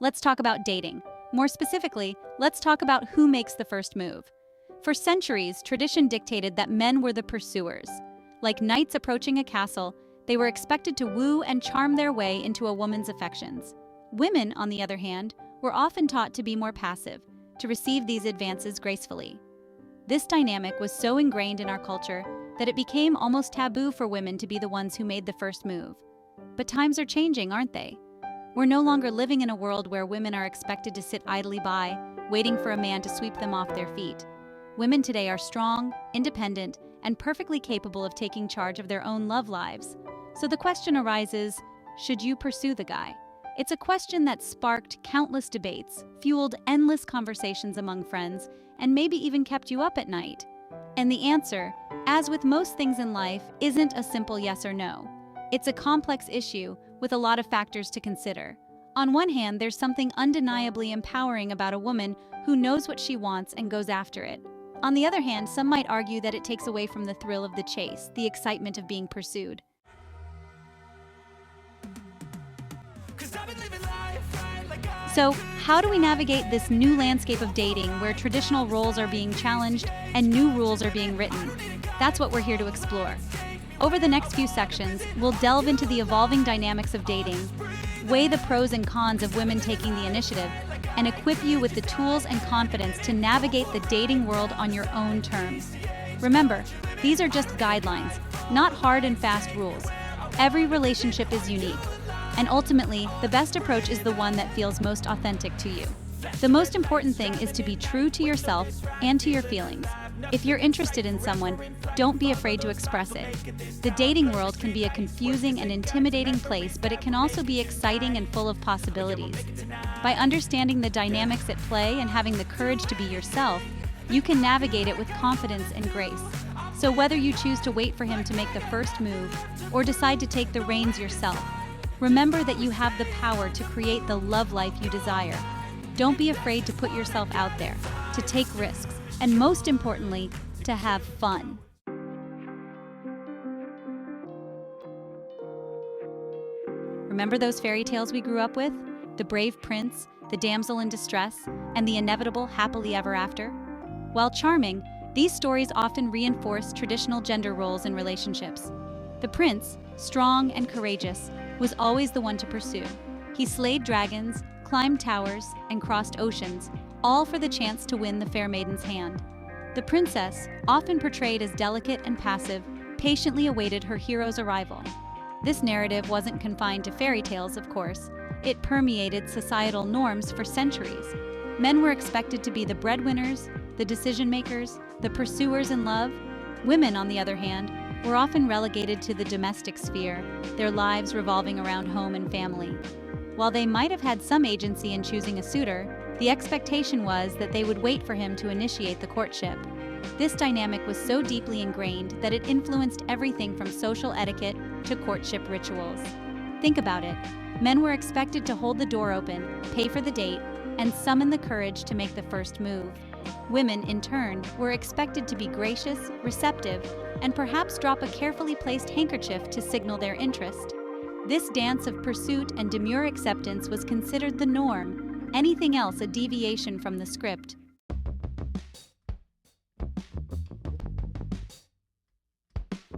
Let's talk about dating. More specifically, let's talk about who makes the first move. For centuries, tradition dictated that men were the pursuers. Like knights approaching a castle, they were expected to woo and charm their way into a woman's affections. Women, on the other hand, were often taught to be more passive, to receive these advances gracefully. This dynamic was so ingrained in our culture that it became almost taboo for women to be the ones who made the first move. But times are changing, aren't they? We're no longer living in a world where women are expected to sit idly by, waiting for a man to sweep them off their feet. Women today are strong, independent, and perfectly capable of taking charge of their own love lives. So the question arises, should you pursue the guy? It's a question that sparked countless debates, fueled endless conversations among friends, and maybe even kept you up at night. And the answer, as with most things in life, isn't a simple yes or no. It's a complex issue with a lot of factors to consider. On one hand, there's something undeniably empowering about a woman who knows what she wants and goes after it. On the other hand, some might argue that it takes away from the thrill of the chase, the excitement of being pursued. So, how do we navigate this new landscape of dating where traditional roles are being challenged and new rules are being written? That's what we're here to explore. Over the next few sections, we'll delve into the evolving dynamics of dating, weigh the pros and cons of women taking the initiative, and equip you with the tools and confidence to navigate the dating world on your own terms. Remember, these are just guidelines, not hard and fast rules. Every relationship is unique, and ultimately, the best approach is the one that feels most authentic to you. The most important thing is to be true to yourself and to your feelings. If you're interested in someone, don't be afraid to express it. The dating world can be a confusing and intimidating place, but it can also be exciting and full of possibilities. By understanding the dynamics at play and having the courage to be yourself, you can navigate it with confidence and grace. So whether you choose to wait for him to make the first move or decide to take the reins yourself, remember that you have the power to create the love life you desire. Don't be afraid to put yourself out there, to take risks, and most importantly, to have fun. Remember those fairy tales we grew up with? The brave prince, the damsel in distress, and the inevitable happily ever after? While charming, these stories often reinforce traditional gender roles in relationships. The prince, strong and courageous, was always the one to pursue. He slayed dragons, climbed towers, and crossed oceans, all for the chance to win the fair maiden's hand. The princess, often portrayed as delicate and passive, patiently awaited her hero's arrival. This narrative wasn't confined to fairy tales, of course. It permeated societal norms for centuries. Men were expected to be the breadwinners, the decision-makers, the pursuers in love. Women, on the other hand, were often relegated to the domestic sphere, their lives revolving around home and family. While they might have had some agency in choosing a suitor, the expectation was that they would wait for him to initiate the courtship. This dynamic was so deeply ingrained that it influenced everything from social etiquette to courtship rituals. Think about it. Men were expected to hold the door open, pay for the date, and summon the courage to make the first move. Women, in turn, were expected to be gracious, receptive, and perhaps drop a carefully placed handkerchief to signal their interest. This dance of pursuit and demure acceptance was considered the norm, anything else a deviation from the script.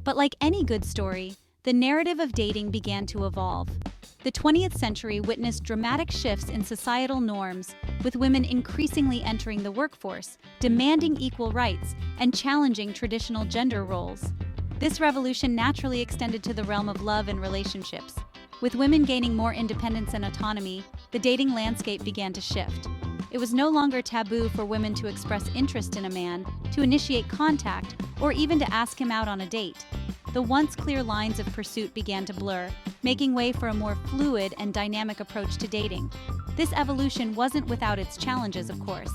But like any good story, the narrative of dating began to evolve. The 20th century witnessed dramatic shifts in societal norms, with women increasingly entering the workforce, demanding equal rights, and challenging traditional gender roles. This revolution naturally extended to the realm of love and relationships. With women gaining more independence and autonomy, the dating landscape began to shift. It was no longer taboo for women to express interest in a man, to initiate contact, or even to ask him out on a date. The once clear lines of pursuit began to blur, making way for a more fluid and dynamic approach to dating. This evolution wasn't without its challenges, of course.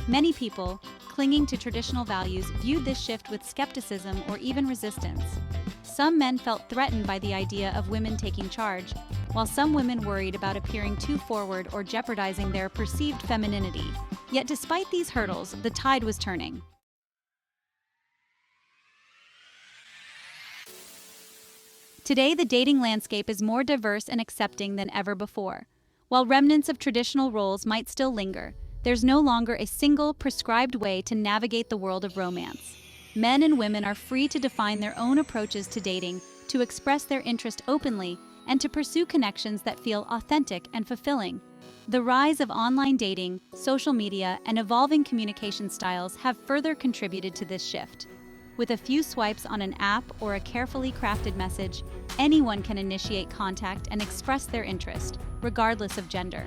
Many people, clinging to traditional values, viewed this shift with skepticism or even resistance. Some men felt threatened by the idea of women taking charge, while some women worried about appearing too forward or jeopardizing their perceived femininity. Yet despite these hurdles, the tide was turning. Today, the dating landscape is more diverse and accepting than ever before. While remnants of traditional roles might still linger, there's no longer a single prescribed way to navigate the world of romance. Men and women are free to define their own approaches to dating, to express their interest openly, and to pursue connections that feel authentic and fulfilling. The rise of online dating, social media, and evolving communication styles have further contributed to this shift. With a few swipes on an app or a carefully crafted message, anyone can initiate contact and express their interest, regardless of gender.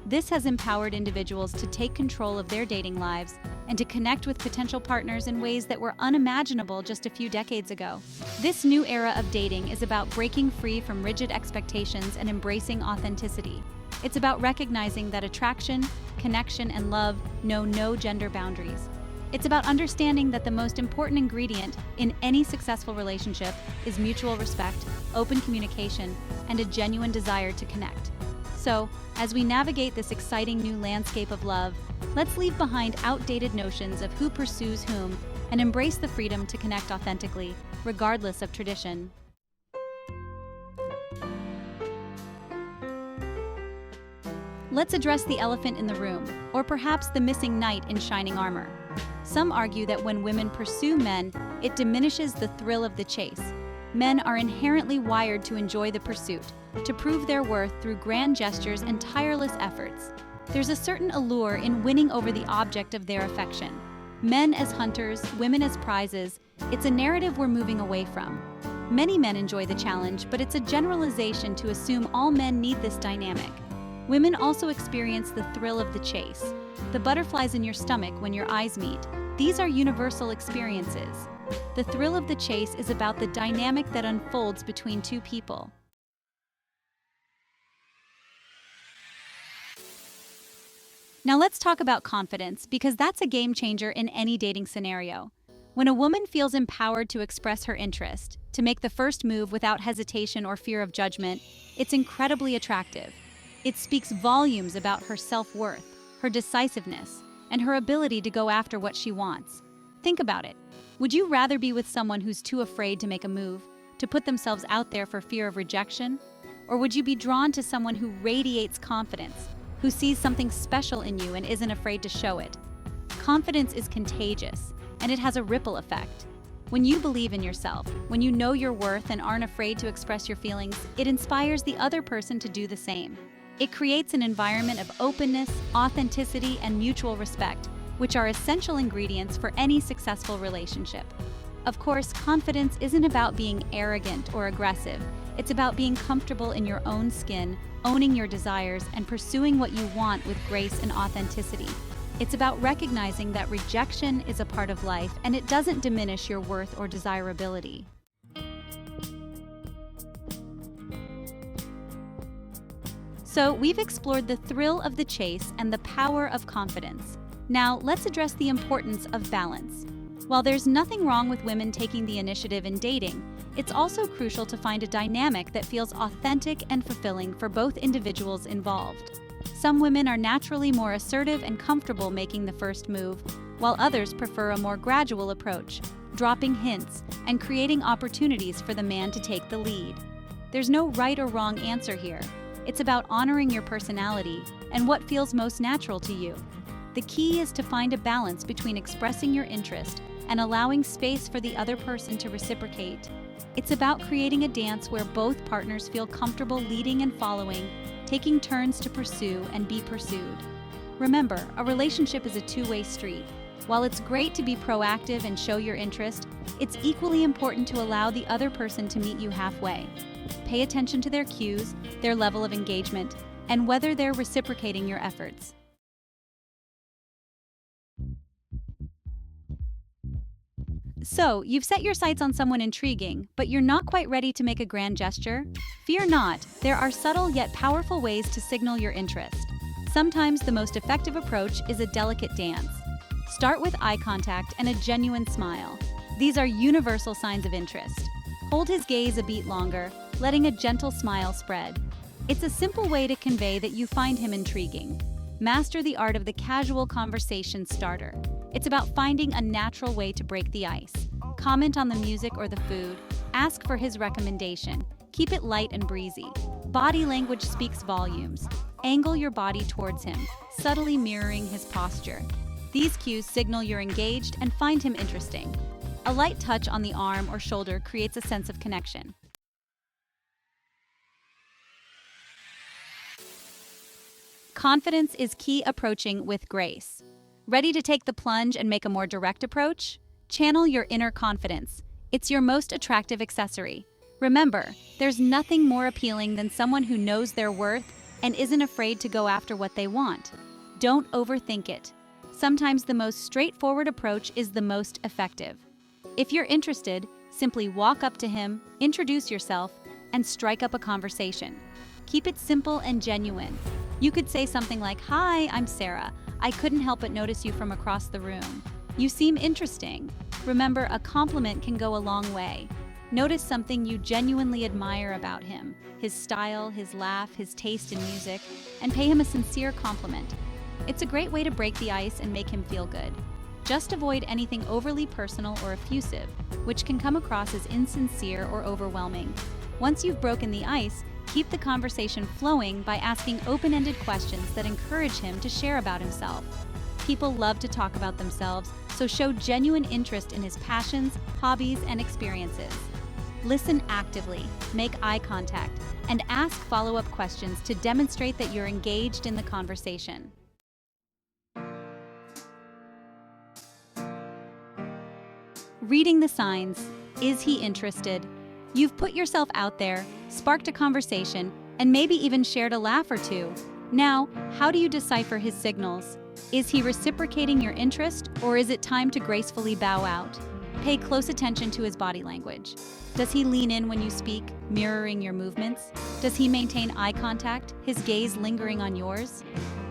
This has empowered individuals to take control of their dating lives and to connect with potential partners in ways that were unimaginable just a few decades ago. This new era of dating is about breaking free from rigid expectations and embracing authenticity. It's about recognizing that attraction, connection, and love know no gender boundaries. It's about understanding that the most important ingredient in any successful relationship is mutual respect, open communication, and a genuine desire to connect. So, as we navigate this exciting new landscape of love, let's leave behind outdated notions of who pursues whom and embrace the freedom to connect authentically, regardless of tradition. Let's address the elephant in the room, or perhaps the missing knight in shining armor. Some argue that when women pursue men, it diminishes the thrill of the chase. Men are inherently wired to enjoy the pursuit, to prove their worth through grand gestures and tireless efforts. There's a certain allure in winning over the object of their affection. Men as hunters, women as prizes, it's a narrative we're moving away from. Many men enjoy the challenge, but it's a generalization to assume all men need this dynamic. Women also experience the thrill of the chase, the butterflies in your stomach when your eyes meet. These are universal experiences. The thrill of the chase is about the dynamic that unfolds between two people. Now let's talk about confidence, because that's a game changer in any dating scenario. When a woman feels empowered to express her interest, to make the first move without hesitation or fear of judgment, it's incredibly attractive. It speaks volumes about her self-worth, her decisiveness, and her ability to go after what she wants. Think about it. Would you rather be with someone who's too afraid to make a move, to put themselves out there for fear of rejection? Or would you be drawn to someone who radiates confidence, who sees something special in you and isn't afraid to show it? Confidence is contagious, and it has a ripple effect. When you believe in yourself, when you know your worth and aren't afraid to express your feelings, it inspires the other person to do the same. It creates an environment of openness, authenticity, and mutual respect, which are essential ingredients for any successful relationship. Of course, confidence isn't about being arrogant or aggressive. It's about being comfortable in your own skin, owning your desires, and pursuing what you want with grace and authenticity. It's about recognizing that rejection is a part of life, and it doesn't diminish your worth or desirability. So, we've explored the thrill of the chase and the power of confidence. Now, let's address the importance of balance. While there's nothing wrong with women taking the initiative in dating, it's also crucial to find a dynamic that feels authentic and fulfilling for both individuals involved. Some women are naturally more assertive and comfortable making the first move, while others prefer a more gradual approach, dropping hints and creating opportunities for the man to take the lead. There's no right or wrong answer here. It's about honoring your personality and what feels most natural to you. The key is to find a balance between expressing your interest and allowing space for the other person to reciprocate. It's about creating a dance where both partners feel comfortable leading and following, taking turns to pursue and be pursued. Remember, a relationship is a two-way street. While it's great to be proactive and show your interest, it's equally important to allow the other person to meet you halfway. Pay attention to their cues, their level of engagement, and whether they're reciprocating your efforts. So, you've set your sights on someone intriguing, but you're not quite ready to make a grand gesture? Fear not, there are subtle yet powerful ways to signal your interest. Sometimes the most effective approach is a delicate dance. Start with eye contact and a genuine smile. These are universal signs of interest. Hold his gaze a beat longer, letting a gentle smile spread. It's a simple way to convey that you find him intriguing. Master the art of the casual conversation starter. It's about finding a natural way to break the ice. Comment on the music or the food. Ask for his recommendation. Keep it light and breezy. Body language speaks volumes. Angle your body towards him, subtly mirroring his posture. These cues signal you're engaged and find him interesting. A light touch on the arm or shoulder creates a sense of connection. Confidence is key. Approaching with grace. Ready to take the plunge and make a more direct approach? Channel your inner confidence. It's your most attractive accessory. Remember, there's nothing more appealing than someone who knows their worth and isn't afraid to go after what they want. Don't overthink it. Sometimes the most straightforward approach is the most effective. If you're interested, simply walk up to him, introduce yourself, and strike up a conversation. Keep it simple and genuine. You could say something like, "Hi, I'm Sarah. I couldn't help but notice you from across the room. You seem interesting." Remember, a compliment can go a long way. Notice something you genuinely admire about him, his style, his laugh, his taste in music, and pay him a sincere compliment. It's a great way to break the ice and make him feel good. Just avoid anything overly personal or effusive, which can come across as insincere or overwhelming. Once you've broken the ice, keep the conversation flowing by asking open-ended questions that encourage him to share about himself. People love to talk about themselves, so show genuine interest in his passions, hobbies, and experiences. Listen actively, make eye contact, and ask follow-up questions to demonstrate that you're engaged in the conversation. Reading the signs. Is he interested? You've put yourself out there, sparked a conversation, and maybe even shared a laugh or two. Now, how do you decipher his signals? Is he reciprocating your interest, or is it time to gracefully bow out? Pay close attention to his body language. Does he lean in when you speak, mirroring your movements? Does he maintain eye contact, his gaze lingering on yours?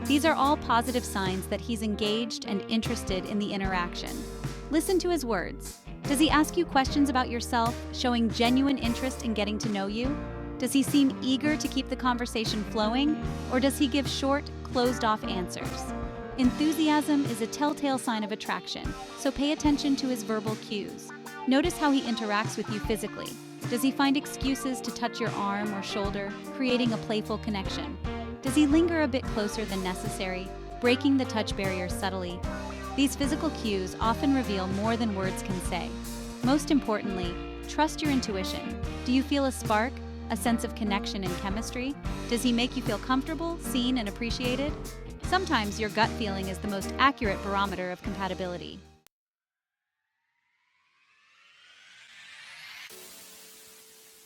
These are all positive signs that he's engaged and interested in the interaction. Listen to his words. Does he ask you questions about yourself, showing genuine interest in getting to know you? Does he seem eager to keep the conversation flowing, or does he give short, closed-off answers? Enthusiasm is a telltale sign of attraction, so pay attention to his verbal cues. Notice how he interacts with you physically. Does he find excuses to touch your arm or shoulder, creating a playful connection? Does he linger a bit closer than necessary, breaking the touch barrier subtly? These physical cues often reveal more than words can say. Most importantly, trust your intuition. Do you feel a spark, a sense of connection and chemistry? Does he make you feel comfortable, seen, and appreciated? Sometimes your gut feeling is the most accurate barometer of compatibility.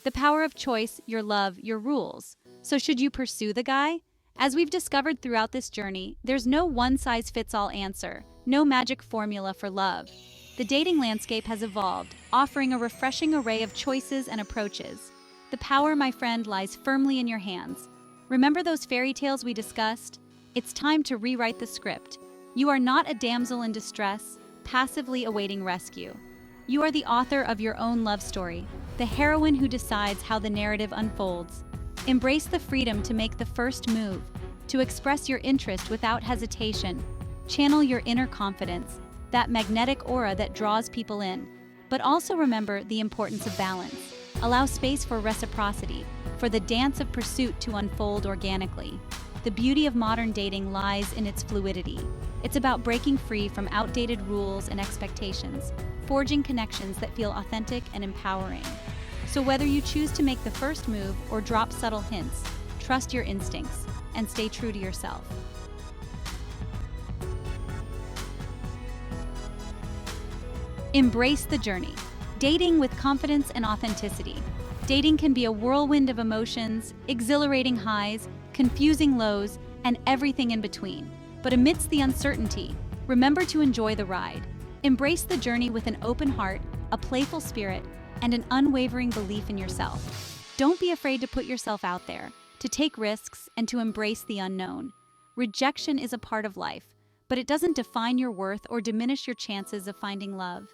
The power of choice, your love, your rules. So should you pursue the guy? As we've discovered throughout this journey, there's no one-size-fits-all answer, no magic formula for love. The dating landscape has evolved, offering a refreshing array of choices and approaches. The power, my friend, lies firmly in your hands. Remember those fairy tales we discussed? It's time to rewrite the script. You are not a damsel in distress, passively awaiting rescue. You are the author of your own love story, the heroine who decides how the narrative unfolds. Embrace the freedom to make the first move, to express your interest without hesitation. Channel your inner confidence, that magnetic aura that draws people in. But also remember the importance of balance. Allow space for reciprocity, for the dance of pursuit to unfold organically. The beauty of modern dating lies in its fluidity. It's about breaking free from outdated rules and expectations, forging connections that feel authentic and empowering. So whether you choose to make the first move or drop subtle hints, trust your instincts and stay true to yourself. Embrace the journey. Dating with confidence and authenticity. Dating can be a whirlwind of emotions, exhilarating highs, confusing lows, and everything in between. But amidst the uncertainty, remember to enjoy the ride. Embrace the journey with an open heart, a playful spirit, and an unwavering belief in yourself. Don't be afraid to put yourself out there, to take risks, and to embrace the unknown. Rejection is a part of life, but it doesn't define your worth or diminish your chances of finding love.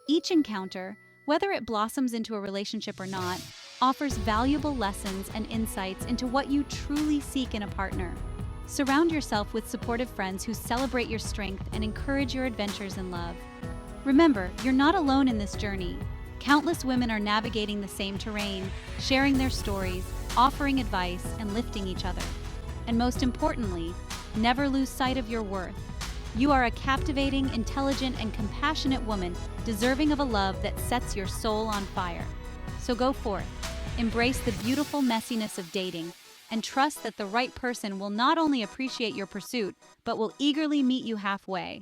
Each encounter, whether it blossoms into a relationship or not, offers valuable lessons and insights into what you truly seek in a partner. Surround yourself with supportive friends who celebrate your strength and encourage your adventures in love. Remember, you're not alone in this journey. Countless women are navigating the same terrain, sharing their stories, offering advice, and lifting each other. And most importantly, never lose sight of your worth. You are a captivating, intelligent, and compassionate woman deserving of a love that sets your soul on fire. So go forth, embrace the beautiful messiness of dating, and trust that the right person will not only appreciate your pursuit, but will eagerly meet you halfway.